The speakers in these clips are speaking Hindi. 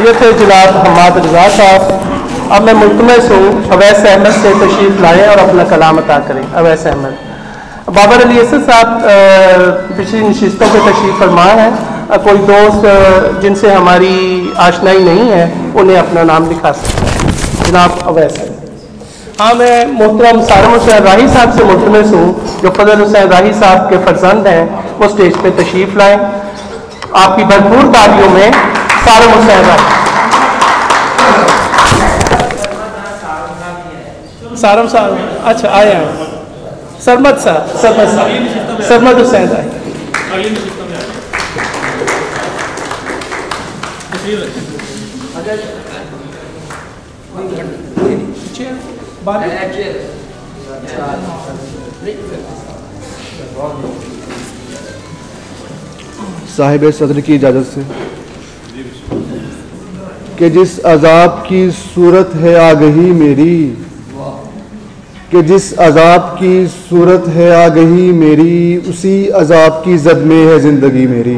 ये थे जनाब हम्माद रज़ा साहब। अब मैं मुल्तमस हूँ अवैस अहमद से तशरीफ़ लाएँ और अपना कलाम अता करें। अवैस अहमद। बाबर अली असद साहब पिछली नशिस्तों पर तशरीफ़ फरमा है। कोई दोस्त जिनसे हमारी आशनाई नहीं है उन्हें अपना नाम लिखा सकते हैं। जनाब अवैस अहमद। हाँ, मैं मोहतरम सारम हुसैन राही साहब से मुल्तमस हूँ, जो फजल हुसैन राही साहब के फर्जंद हैं, वो स्टेज पे तशरीफ़ लाएँ। आपकी भरपूर तालियों में सारम हुसैन राही। सारम साहब, अच्छा आए हैं। सरमद साहब, सरमद हुसैन राही। साहिब सदर की इजाज़त से कि जिस अजाब की सूरत है आगही मेरी, कि जिस अजाब की सूरत है आगही मेरी, उसी अजाब की जद में है ज़िंदगी मेरी।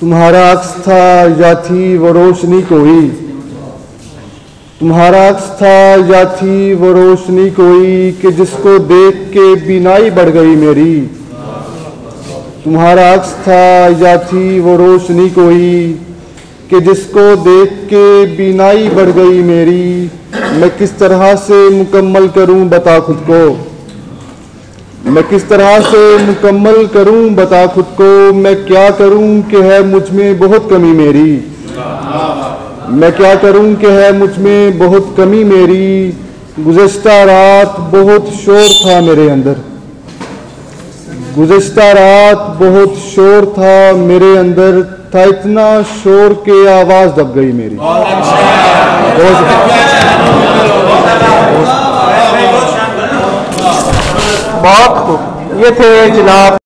तुम्हारा अक्स था या थी वो रोशनी कोई, तुम्हारा अक्स था या थी वो रोशनी कोई, कि जिसको देख के बीनाई बढ़ गई मेरी। तुम्हारा अक्स था या थी वो रोशनी कोई, कि जिसको देख के बीनाई बढ़ गई मेरी। मैं किस तरह से मुकम्मल करूं बता खुद को, मैं किस तरह से मुकम्मल करूं बता खुद को। मैं क्या करूं कि है मुझ में बहुत कमी मेरी, मैं क्या करूं कि है मुझ में बहुत कमी मेरी। गुज़श्ता रात बहुत शोर था मेरे अंदर, गुज़श्ता रात बहुत शोर था मेरे अंदर, था इतना शोर के आवाज़ दब गई मेरी। बहुत खूब। ये थे जनाब